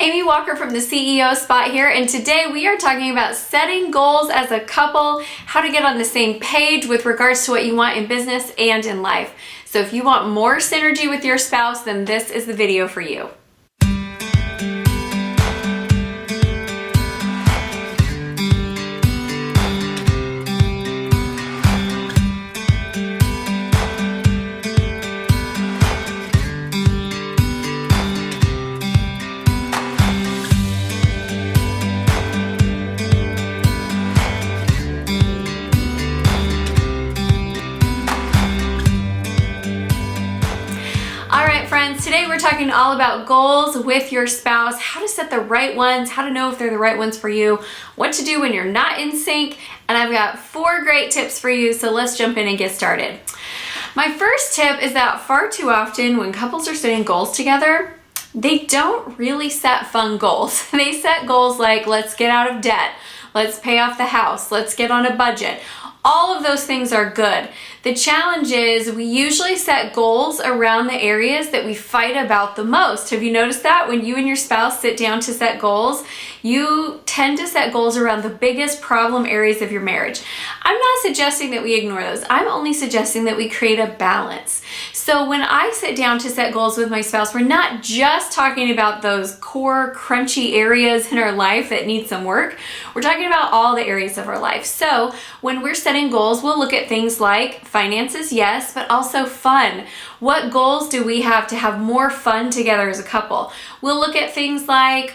Amy Walker from the CEO Spot here, and today we are talking about setting goals as a couple, how to get on the same page with regards to what you want in business and in life. So if you want more synergy with your spouse, then this is the video for you. Today we're talking all about goals with your spouse, how to set the right ones, how to know if they're the right ones for you, what to do when you're not in sync, and I've got 4 great tips for you, so let's jump in and get started. My first tip is that far too often when couples are setting goals together, they don't really set fun goals. They set goals like, let's get out of debt, let's pay off the house, let's get on a budget. All of those things are good. The challenge is we usually set goals around the areas that we fight about the most. Have you noticed that? When you and your spouse sit down to set goals, you tend to set goals around the biggest problem areas of your marriage. I'm not suggesting that we ignore those. I'm only suggesting that we create a balance. So when I sit down to set goals with my spouse, we're not just talking about those core crunchy areas in our life that need some work. We're talking about all the areas of our life. So when we're setting goals, we'll look at things like finances, yes, but also fun. What goals do we have to have more fun together as a couple? We'll look at things like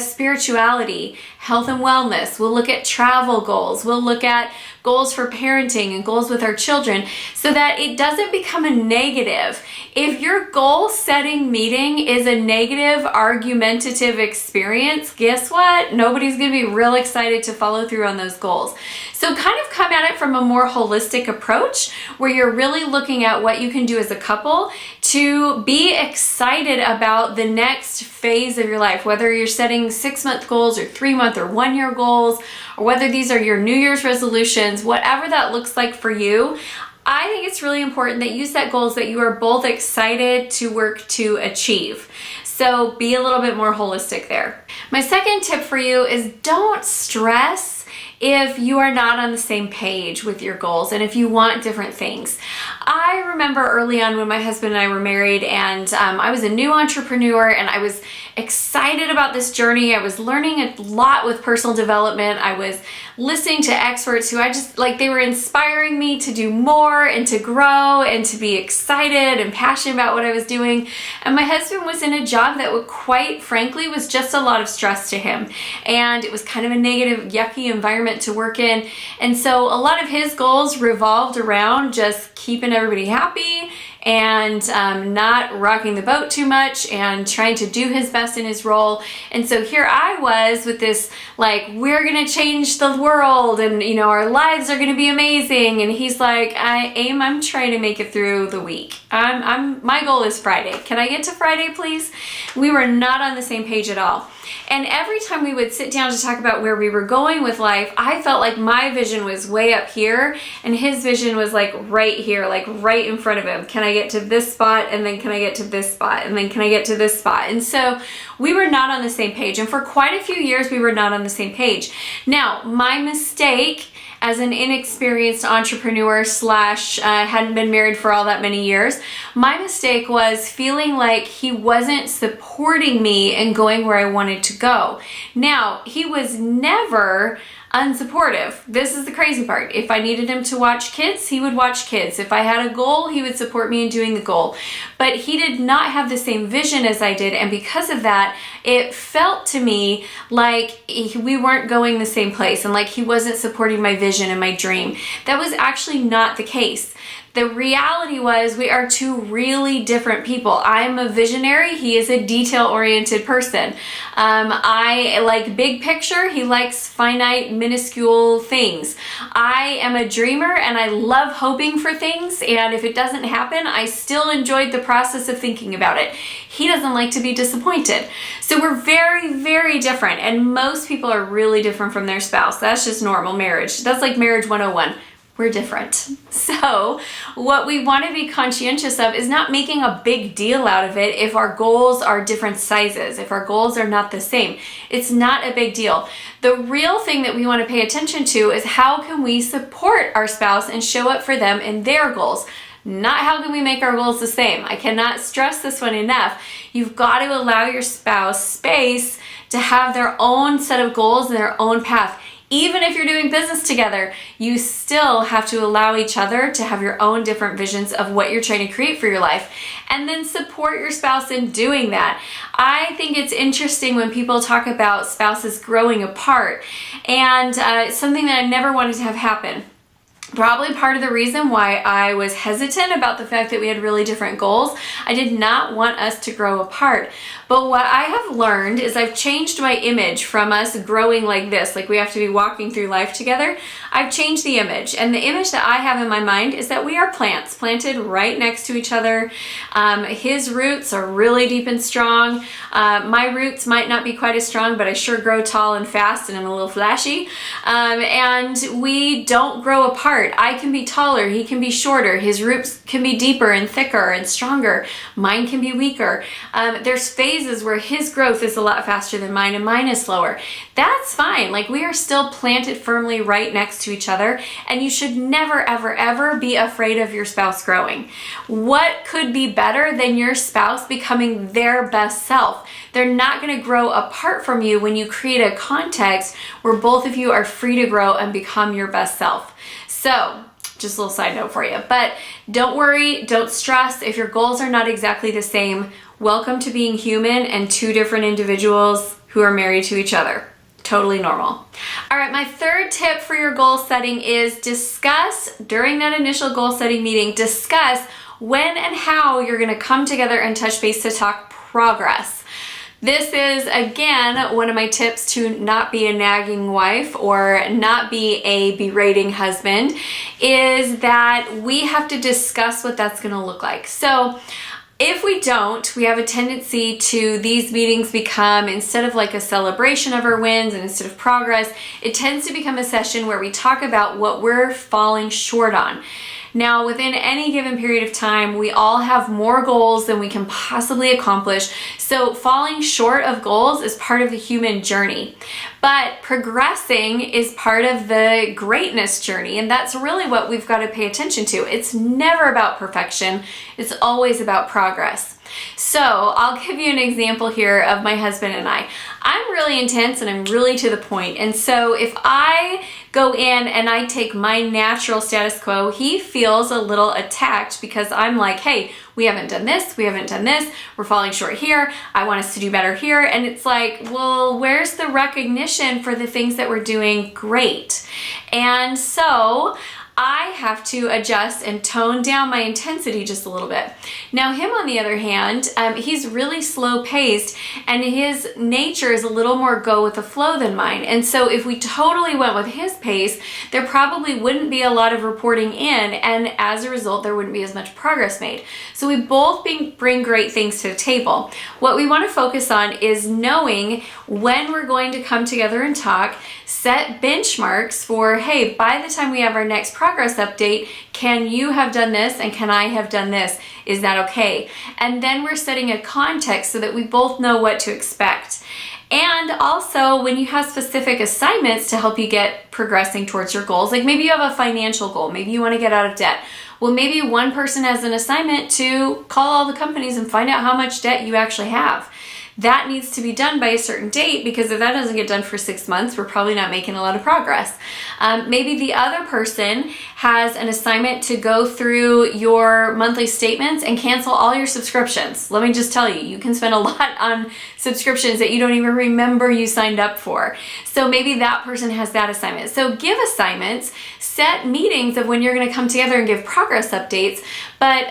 spirituality, health and wellness. We'll look at travel goals. We'll look at goals for parenting and goals with our children so that it doesn't become a negative. If your goal setting meeting is a negative, argumentative experience, guess what? Nobody's going to be real excited to follow through on those goals. So kind of come at it from a more holistic approach where you're really looking at what you can do as a couple to be excited about the next phase of your life, whether you're setting 6-month goals or 3-month or 1-year goals, or whether these are your New Year's resolutions, whatever that looks like for you. I think it's really important that you set goals that you are both excited to work to achieve. So be a little bit more holistic there. My second tip for you is don't stress if you are not on the same page with your goals and if you want different things. I remember early on when my husband and I were married and I was a new entrepreneur and I was excited about this journey. I was learning a lot with personal development. I was listening to experts who they were inspiring me to do more and to grow and to be excited and passionate about what I was doing. And my husband was in a job that quite frankly was just a lot of stress to him. And it was kind of a negative, yucky environment to work in. And so a lot of his goals revolved around just keeping everybody happy and not rocking the boat too much and trying to do his best in his role. And so here I was with this, we're gonna change the world and our lives are gonna be amazing. And he's like, I'm trying to make it through the week. My goal is Friday. Can I get to Friday, please? We were not on the same page at all. And every time we would sit down to talk about where we were going with life, I felt like my vision was way up here and his vision was right here, right in front of him. Can I get to this spot? And then can I get to this spot? And then can I get to this spot? And so we were not on the same page. And for quite a few years, we were not on the same page. Now, my mistake as an inexperienced entrepreneur / hadn't been married for all that many years, my mistake was feeling like he wasn't supporting me and going where I wanted to go. Now, he was never unsupportive. This is the crazy part. If I needed him to watch kids, he would watch kids. If I had a goal, he would support me in doing the goal. But he did not have the same vision as I did, and because of that, it felt to me like we weren't going the same place and like he wasn't supporting my vision and my dream. That was actually not the case. The reality was we are 2 really different people. I am a visionary. He is a detail-oriented person. I like big picture. He likes finite, minuscule things. I am a dreamer and I love hoping for things. And if it doesn't happen, I still enjoyed the process of thinking about it. He doesn't like to be disappointed. So we're very, very different. And most people are really different from their spouse. That's just normal marriage. That's like marriage 101. we're different. So what we want to be conscientious of is not making a big deal out of it if our goals are different sizes, if our goals are not the same. It's not a big deal. The real thing that we want to pay attention to is how can we support our spouse and show up for them in their goals. Not how can we make our goals the same. I cannot stress this one enough. You've got to allow your spouse space to have their own set of goals and their own path. Even if you're doing business together, you still have to allow each other to have your own different visions of what you're trying to create for your life, and then support your spouse in doing that. I think it's interesting when people talk about spouses growing apart, and something that I never wanted to have happen. Probably part of the reason why I was hesitant about the fact that we had really different goals. I did not want us to grow apart. But what I have learned is I've changed my image from us growing like this, like we have to be walking through life together. I've changed the image. And the image that I have in my mind is that we are plants planted right next to each other. His roots are really deep and strong. My roots might not be quite as strong, but I sure grow tall and fast and I'm a little flashy. And we don't grow apart. I can be taller, he can be shorter, his roots can be deeper and thicker and stronger, mine can be weaker. There's phases where his growth is a lot faster than mine and mine is slower. That's fine. Like, we are still planted firmly right next to each other, and you should never, ever, ever be afraid of your spouse growing. What could be better than your spouse becoming their best self? They're not going to grow apart from you when you create a context where both of you are free to grow and become your best self. So, just a little side note for you, but don't worry, don't stress if your goals are not exactly the same. Welcome to being human and two different individuals who are married to each other. Totally normal. All right, my third tip for your goal setting is discuss during that initial goal setting meeting, discuss when and how you're going to come together and touch base to talk progress. This is, again, one of my tips to not be a nagging wife or not be a berating husband, is that we have to discuss what that's going to look like. So if we don't, we have a tendency to these meetings become, instead of like a celebration of our wins and instead of progress, it tends to become a session where we talk about what we're falling short on. Now, within any given period of time, we all have more goals than we can possibly accomplish. So falling short of goals is part of the human journey. But progressing is part of the greatness journey. And that's really what we've got to pay attention to. It's never about perfection. It's always about progress. So I'll give you an example here of my husband and I. I'm really intense and I'm really to the point. And so if I go in and I take my natural status quo, he feels a little attacked because I'm like, hey, we haven't done this, we're falling short here, I want us to do better here. And it's like, well, where's the recognition for the things that we're doing great? And so I have to adjust and tone down my intensity just a little bit. Now him, on the other hand, he's really slow paced and his nature is a little more go with the flow than mine. And so if we totally went with his pace, there probably wouldn't be a lot of reporting in, and as a result, there wouldn't be as much progress made. So we both bring great things to the table. What we want to focus on is knowing when we're going to come together and talk, set benchmarks for, hey, by the time we have our next progress update, can you have done this and can I have done this? Is that okay? And then we're setting a context so that we both know what to expect. And also, when you have specific assignments to help you get progressing towards your goals, like maybe you have a financial goal, maybe you want to get out of debt. Well, maybe one person has an assignment to call all the companies and find out how much debt you actually have. That needs to be done by a certain date, because if that doesn't get done for 6 months, we're probably not making a lot of progress. Maybe the other person has an assignment to go through your monthly statements and cancel all your subscriptions. Let me just tell you, you can spend a lot on subscriptions that you don't even remember you signed up for. So maybe that person has that assignment. So give assignments, set meetings of when you're going to come together and give progress updates, but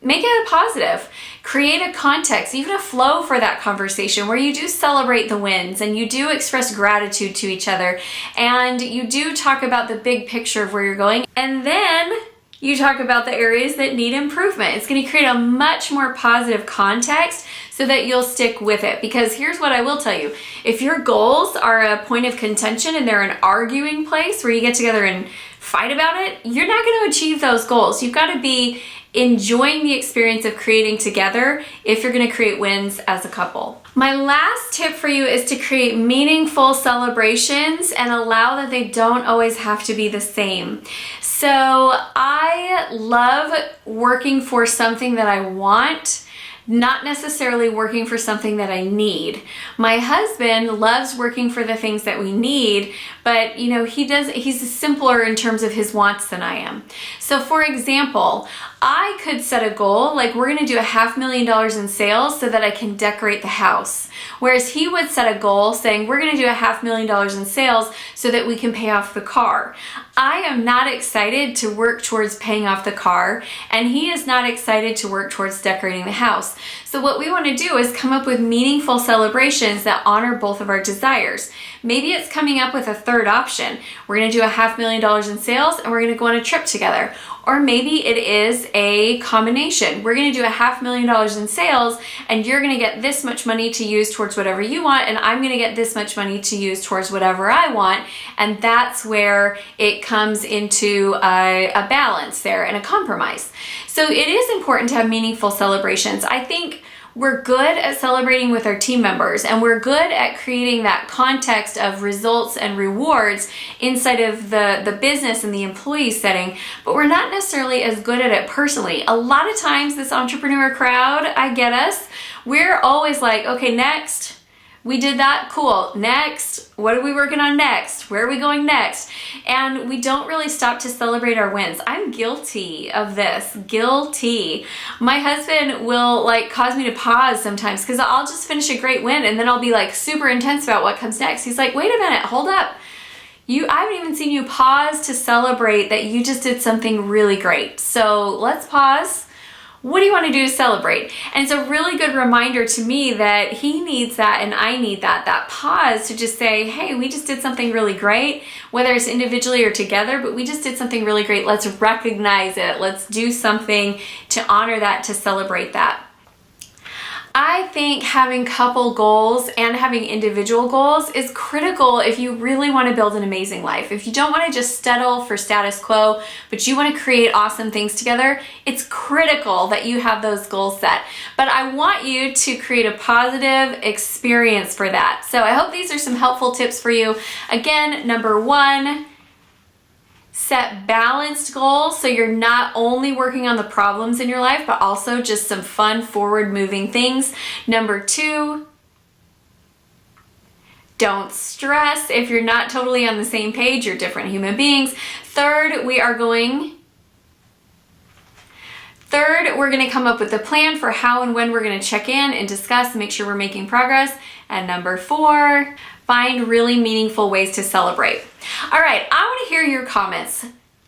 make it a positive. Create a context, even a flow for that conversation where you do celebrate the wins and you do express gratitude to each other and you do talk about the big picture of where you're going. And then You talk about the areas that need improvement. It's going to create a much more positive context so that you'll stick with it. Because here's what I will tell you. If your goals are a point of contention and they're an arguing place where you get together and fight about it, you're not going to achieve those goals. You've got to be enjoying the experience of creating together if you're going to create wins as a couple. My last tip for you is to create meaningful celebrations and allow that they don't always have to be the same. So I love working for something that I want, not necessarily working for something that I need. My husband loves working for the things that we need, but you know, he's simpler in terms of his wants than I am. So for example, I could set a goal, like we're gonna do $500,000 in sales so that I can decorate the house. Whereas he would set a goal saying, we're gonna do $500,000 in sales so that we can pay off the car. I am not excited to work towards paying off the car, and he is not excited to work towards decorating the house. So what we wanna do is come up with meaningful celebrations that honor both of our desires. Maybe it's coming up with a third option. We're gonna do $500,000 in sales and we're gonna go on a trip together. Or maybe it is a combination. We're gonna do $500,000 in sales and you're gonna get this much money to use towards whatever you want, and I'm gonna get this much money to use towards whatever I want. And that's where it comes into a balance there and a compromise. So it is important to have meaningful celebrations. I think we're good at celebrating with our team members, and we're good at creating that context of results and rewards inside of the business and the employee setting, but we're not necessarily as good at it personally. A lot of times this entrepreneur crowd, I get us, we're always like, okay, next. We did that, cool. Next, what are we working on next? Where are we going next? And we don't really stop to celebrate our wins. I'm guilty of this, guilty. My husband will like cause me to pause sometimes because I'll just finish a great win and then I'll be like super intense about what comes next. He's like, wait a minute, hold up. I haven't even seen you pause to celebrate that you just did something really great. So let's pause. What do you want to do to celebrate? And it's a really good reminder to me that he needs that and I need that pause to just say, hey, we just did something really great, whether it's individually or together, but we just did something really great. Let's recognize it. Let's do something to honor that, to celebrate that. I think having couple goals and having individual goals is critical if you really want to build an amazing life. If you don't want to just settle for status quo, but you want to create awesome things together, it's critical that you have those goals set. But I want you to create a positive experience for that. So I hope these are some helpful tips for you. Again, number one, set balanced goals so you're not only working on the problems in your life, but also just some fun, forward-moving things. Number two, don't stress if you're not totally on the same page. You're different human beings. Third, we're going to come up with a plan for how and when we're going to check in and discuss and make sure we're making progress. And number four, find really meaningful ways to celebrate. All right, I want to hear your comments.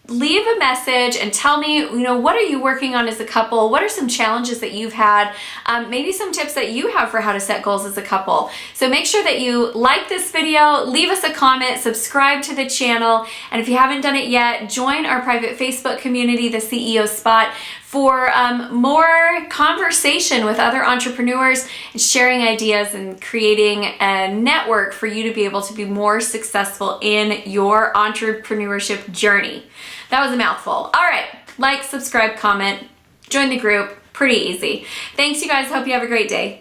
Leave a message and tell me, what are you working on as a couple? What are some challenges that you've had? Maybe some tips that you have for how to set goals as a couple. So make sure that you like this video, leave us a comment, subscribe to the channel, and if you haven't done it yet, join our private Facebook community, the CEO Spot, for more conversation with other entrepreneurs and sharing ideas and creating a network for you to be able to be more successful in your entrepreneurship journey. That was a mouthful. All right, like, subscribe, comment, join the group. Pretty easy. Thanks, you guys. Hope you have a great day.